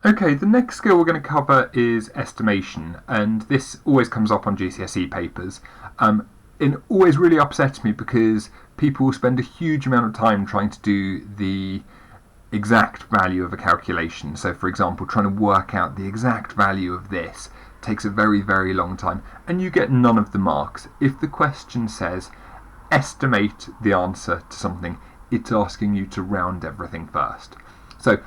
Okay, the next skill we're going to cover is estimation, and this always comes up on GCSE papers. It always really upsets me because people spend a huge amount of time trying to do the exact value of a calculation. So for example, trying to work out the exact value of this takes a very, very long time, and you get none of the marks. If the question says estimate the answer to something, it's asking you to round everything first. So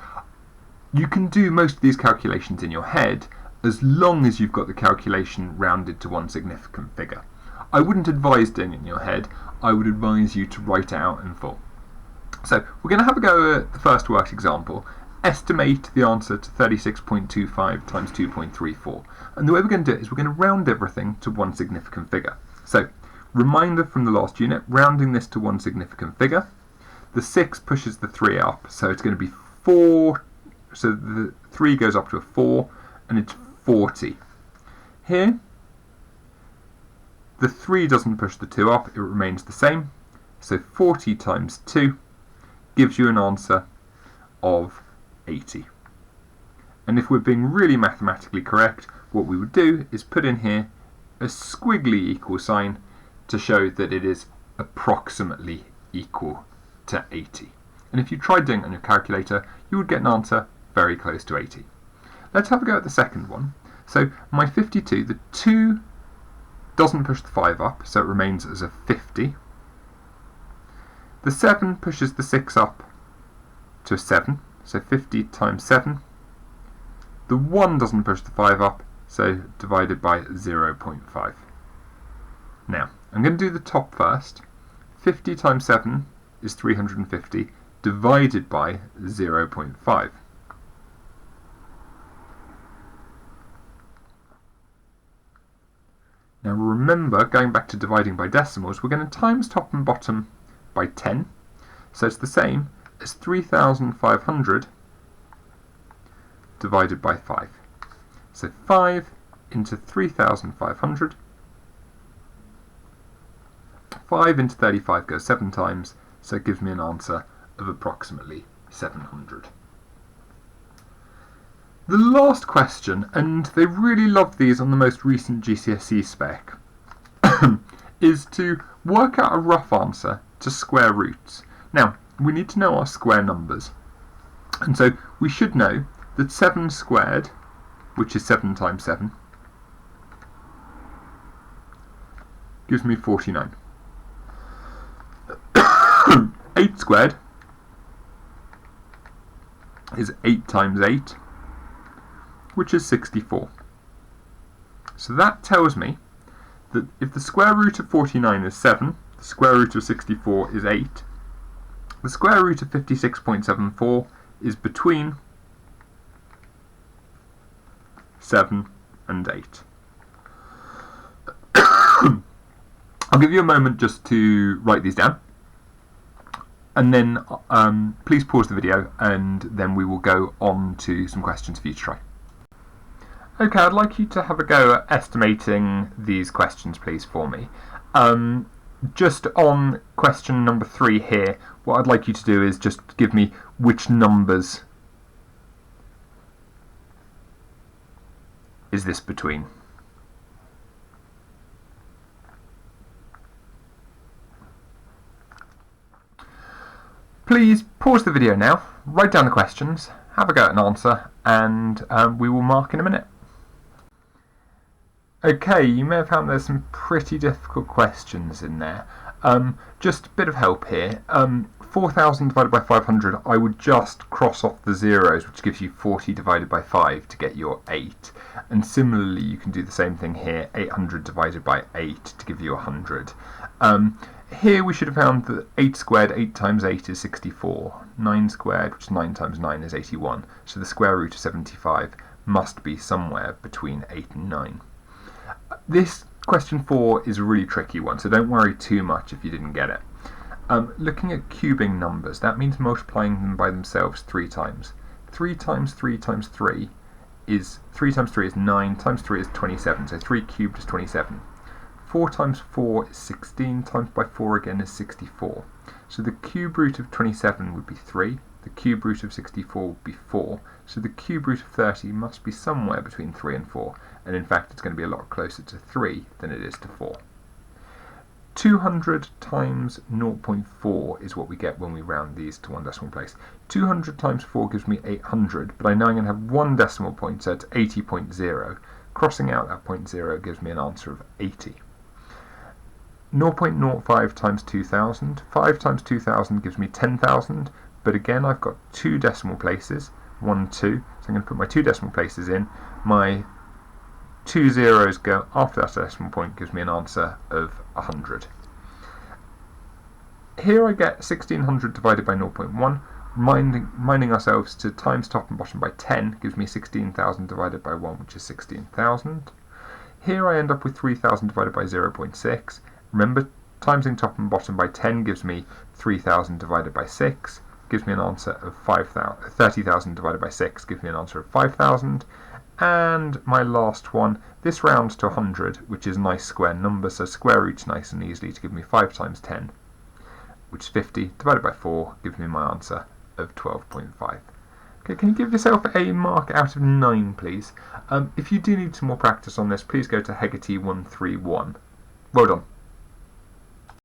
you can do most of these calculations in your head as long as you've got the calculation rounded to one significant figure. I wouldn't advise doing it in your head, I would advise you to write it out in full. So we're going to have a go at the first worked example. Estimate the answer to 36.25 times 2.34. And the way we're going to do it is we're going to round everything to one significant figure. So, reminder from the last unit, rounding this to one significant figure. The 6 pushes the 3 up, so it's going to be 4. So the 3 goes up to a 4, and it's 40. Here, the 3 doesn't push the 2 up, it remains the same. So 40 times 2 gives you an answer of 80. And if we're being really mathematically correct, what we would do is put in here a squiggly equal sign to show that it is approximately equal to 80. And if you tried doing it on your calculator, you would get an answer very close to 80. Let's have a go at the second one. So my 52, the 2 doesn't push the 5 up, so it remains as a 50. The 7 pushes the 6 up to a 7, so 50 times 7. The 1 doesn't push the 5 up, so divided by 0.5. Now, I'm going to do the top first. 50 times 7 is 350, divided by 0.5. Now remember, going back to dividing by decimals, we're going to times top and bottom by 10. So it's the same as 3,500 divided by 5. So 5 into 3,500. 5 into 35 goes 7 times, so it gives me an answer of approximately 700. The last question, and they really love these on the most recent GCSE spec, is to work out a rough answer to square roots. Now, we need to know our square numbers, and so we should know that 7 squared, which is 7 times 7, gives me 49. 8 squared is 8 times 8, which is 64. So that tells me that if the square root of 49 is 7, the square root of 64 is 8, the square root of 56.74 is between 7 and 8. I'll give you a moment just to write these down, and then please pause the video and then we will go on to some questions for you to try. Okay, I'd like you to have a go at estimating these questions, please, for me. Just on question number 3 here, what I'd like you to do is just give me which numbers is this between. Please pause the video now, write down the questions, have a go at an answer, and we will mark in a minute. Okay, you may have found there's some pretty difficult questions in there. Just a bit of help here. 4,000 divided by 500, I would just cross off the zeros, which gives you 40 divided by 5 to get your 8. And similarly, you can do the same thing here, 800 divided by 8 to give you 100. Here we should have found that 8 squared, 8 times 8 is 64. 9 squared, which is 9 times 9 is 81. So the square root of 75 must be somewhere between 8 and 9. This question 4 is a really tricky one, so don't worry too much if you didn't get it. Looking at cubing numbers, that means multiplying them by themselves 3 times. 3 times 3 times 3 is 9, times 3 is 27, so 3 cubed is 27. 4 times 4 is 16, times by 4 again is 64. So the cube root of 27 would be 3, the cube root of 64 would be 4, so the cube root of 30 must be somewhere between 3 and 4, and in fact it's going to be a lot closer to 3 than it is to 4. 200 times 0.4 is what we get when we round these to one decimal place. 200 times 4 gives me 800, but I know I'm going to have one decimal point, so it's 80.0. Crossing out that 0.0 gives me an answer of 80. 0.05 times 2000. 5 times 2000 gives me 10,000, but again I've got two decimal places, 1, 2, so I'm going to put my two decimal places in. My 2 zeros go after that decimal point, gives me an answer of 100. Here I get 1600 divided by 0.1, reminding ourselves to times top and bottom by 10 gives me 16,000 divided by 1, which is 16,000. Here I end up with 3000 divided by 0.6. Remember, timesing top and bottom by 10 gives me 3000 divided by 6, gives me an answer of 5,000. 30,000 divided by 6 gives me an answer of 5,000. And my last one, this rounds to 100, which is a nice square number, so square roots nice and easily to give me 5 times 10, which is 50, divided by 4 gives me my answer of 12.5. Okay, can you give yourself a mark out of 9, please? If you do need some more practice on this, please go to Hegarty 131. Well done.